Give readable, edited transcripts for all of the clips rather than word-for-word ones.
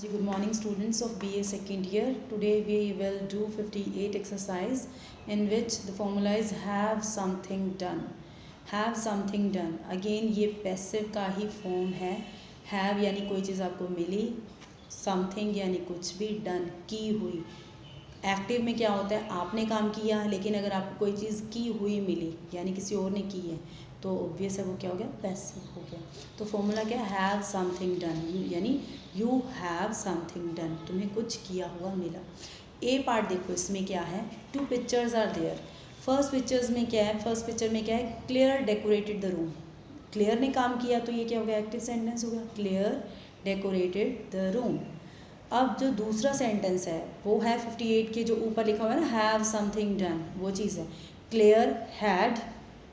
Ji good morning students of BA second year. Today we will do 58 exercise in which the formula is have something done. Have something done again ये passive का ही form है. Have यानी कोई चीज़ आपको मिली, something यानी कुछ भी, डन की हुई. एक्टिव में क्या होता है, आपने काम किया, लेकिन अगर आपको कोई चीज़ की हुई मिली यानी किसी और ने की है तो ऑब्वियस है वो क्या हो गया, पैसिव हो गया. तो फॉर्मूला क्या है, हैव समथिंग डन, यानी यू हैव समथिंग डन, तुम्हें कुछ किया हुआ मिला. ए पार्ट देखो, इसमें क्या है, two pictures are there. First pictures में क्या है, फर्स्ट पिक्चर में क्या है, Claire decorated the room. Claire ने काम किया तो ये क्या हो गया, एक्टिव सेंटेंस हो गया, क्लियर डेकोरेटेड द रूम. अब जो दूसरा सेंटेंस है वो है 58 के जो ऊपर लिखा हुआ है ना, हैव समथिंग डन, वो चीज़ है. क्लियर हैड,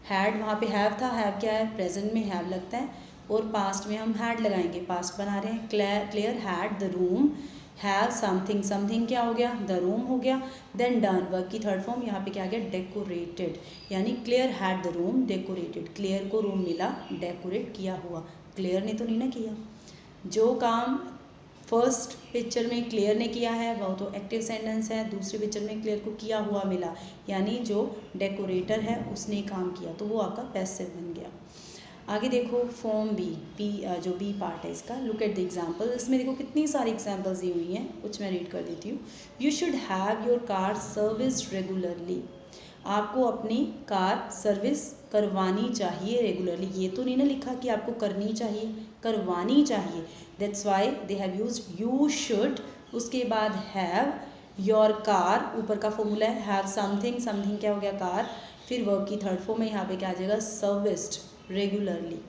हैड वहाँ पे हैव था, हैव क्या है, प्रेजेंट में हैव लगता है और पास्ट में हम हैड लगाएंगे, पास्ट बना रहे हैं. Clear had the room, have something, something क्या हो गया, द रूम हो गया. देन डन, वर्क की थर्ड फॉर्म, यहाँ पे क्या आ गया, डेकोरेटेड, यानी clear had the room decorated, clear को रूम मिला डेकोरेट किया हुआ. क्लियर ने तो नहीं ना किया. जो काम फर्स्ट पिक्चर में क्लियर ने किया है वो तो एक्टिव सेंटेंस है, दूसरी पिक्चर में क्लियर को किया हुआ मिला यानी जो डेकोरेटर है उसने काम किया, तो वो आपका पैसिव बन गया. आगे देखो फॉर्म बी, जो बी पार्ट है इसका, लुक एट द एग्जाम्पल. इसमें देखो कितनी सारी एग्जाम्पल्स दी हुई हैं, कुछ मैं रीड कर देती हूँ. You should have your car service regularly. आपको अपनी कार सर्विस करवानी चाहिए रेगुलरली. ये तो नहीं ना लिखा कि आपको करनी चाहिए, करवानी चाहिए. That's why they have used you should, उसके बाद हैव योर कार, ऊपर का फॉर्मूला है हैव समथिंग, समथिंग क्या हो गया, कार. फिर वर्ब की थर्ड फॉर्म में यहाँ पे क्या आ जाएगा, serviced regularly.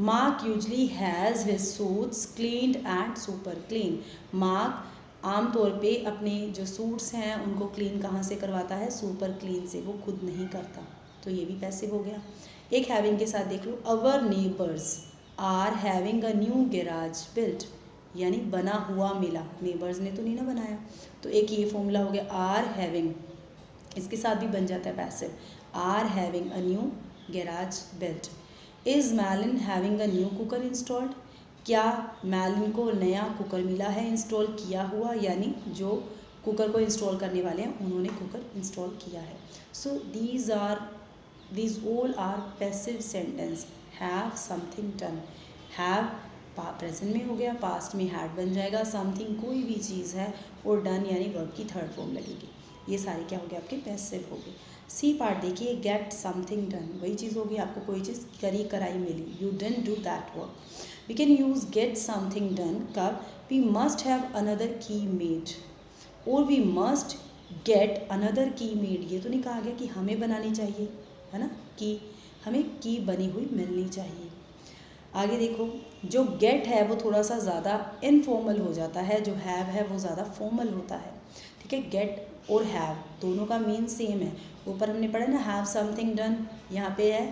Mark usually has his suits cleaned and super clean. Mark आमतौर पे अपने जो सूट्स हैं उनको क्लीन कहाँ से करवाता है, सुपर क्लीन से, वो खुद नहीं करता, तो ये भी पैसिव हो गया. एक हैविंग के साथ देख लो, our neighbours are having a new garage built, यानी बना हुआ मिला, नेबर्स ने तो नहीं ना बनाया, तो एक ये फॉर्मूला हो गया आर हैविंग, इसके साथ भी बन जाता है passive, are having a new garage built. Is Malin having a new cooker installed. क्या मैलिन को नया कुकर मिला है इंस्टॉल किया हुआ, यानी जो कुकर को इंस्टॉल करने वाले हैं उन्होंने कुकर इंस्टॉल किया है. So these all are passive sentence. Have something done, have present में हो गया, पास्ट में हैड बन जाएगा, समथिंग कोई भी चीज़ है और डन यानी वर्ब की थर्ड फॉर्म लगेगी. ये सारे क्या हो गए, आपके पैसिव हो गए. सी पार्ट देखिए, गेट समथिंग डन, वही चीज़ होगी, आपको कोई चीज़ करी कराई मिली, you didn't do that work. We can use get something done कब, we must have another key made और we must get another key made. ये तो नहीं कहा गया कि हमें बनानी चाहिए, है ना, कि हमें की बनी हुई मिलनी चाहिए. आगे देखो, जो गेट है वो थोड़ा सा ज़्यादा इनफॉर्मल हो जाता है, जो हैव है वो ज़्यादा फॉर्मल होता है. ठीक है, गेट और हैव दोनों का मीन सेम है. ऊपर हमने पढ़ा ना हैव समथिंग डन, यहाँ पे है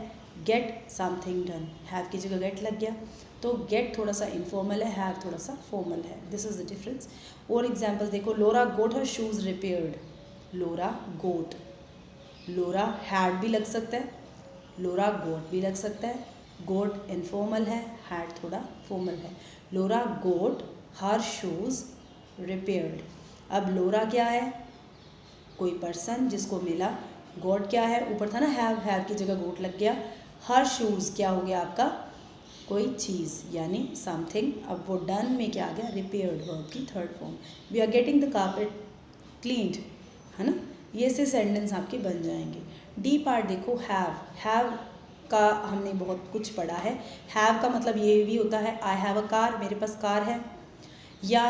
गेट समथिंग डन, हैव की जगह गेट लग गया, तो गेट थोड़ा सा इनफॉर्मल है, हैव थोड़ा सा फॉर्मल है. This is the difference. और एग्जाम्पल्स देखो, Laura got her shoes repaired. Laura got, Laura had भी लग सकता है, लोरा गोट भी लग सकता है. गोट इनफॉर्मल है, हैड थोड़ा फॉर्मल है. लोरा गोट हर शूज़ रिपेयर्ड. अब लोरा क्या है, कोई पर्सन जिसको मिला. गोट क्या है, ऊपर था ना हैव की जगह गोट लग गया. हर शूज़ क्या हो गया आपका, कोई चीज़ यानी समथिंग. अब वो डन में क्या आ गया, रिपेयर्ड, वर्ब की third form. We are getting the carpet cleaned, है ना. ये से सेंटेंस आपके बन जाएंगे. डी पार्ट देखो, हैव का हमने बहुत कुछ पढ़ा है. हैव का मतलब ये भी होता है, आई हैव अ कार, मेरे पास कार है, या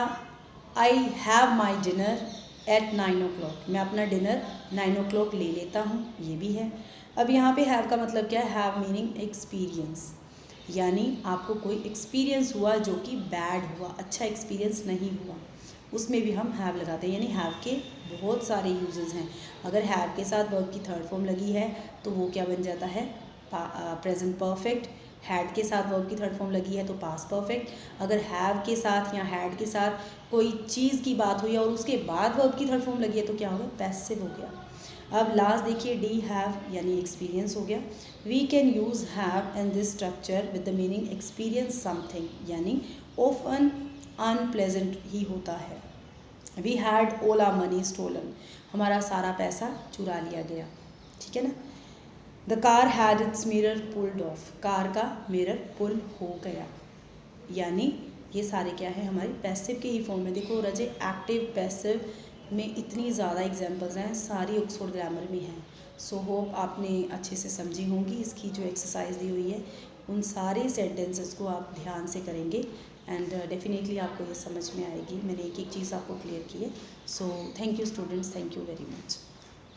I have my dinner eight 9 o'clock, मैं अपना डिनर 9 o'clock ले लेता हूँ, ये भी है. अब यहाँ पे हैव का मतलब क्या है, हैव मीनिंग एक्सपीरियंस, यानी आपको कोई एक्सपीरियंस हुआ जो कि बैड हुआ, अच्छा एक्सपीरियंस नहीं हुआ, उसमें भी हम हैव लगाते हैं. यानी हैव के बहुत सारे यूजेस हैं. अगर हैव के साथ वर्ब की थर्ड फॉर्म लगी है तो वो क्या बन जाता है, प्रेजेंट परफेक्ट. हैड के साथ वर्ब की थर्ड फॉर्म लगी है तो पास्ट परफेक्ट. अगर हैव के साथ या हैड के साथ कोई चीज़ की बात हुई है और उसके बाद वर्ब की थर्ड फॉर्म लगी है तो क्या हो गया, पैसिव हो गया. अब लास्ट देखिए, डी हैव यानी एक्सपीरियंस हो गया. We can use have in this structure with the meaning experience something, यानी ऑफन अनप्लेजेंट ही होता है। We had all our money stolen, हमारा सारा पैसा चुरा लिया गया, ठीक है ना। The car had its mirror pulled off, car का मिरर पुल हो गया। यानी ये सारे क्या है, हमारे पैसिव के ही फॉर्म में। देखो रजे एक्टिव पैसिव में इतनी ज़्यादा एग्जांपल्स हैं, सारी ऑक्सफोर्ड ग्रामर में हैं। सो होप आपने अच्छे से समझी होंगी। इसकी जो एक्सरसाइज दी हुई है उन सारे सेंटेंसेस को आप ध्यान से करेंगे एंड डेफिनेटली आपको ये समझ में आएगी। मैंने एक एक चीज़ आपको क्लियर की है। So thank you students, thank you very much.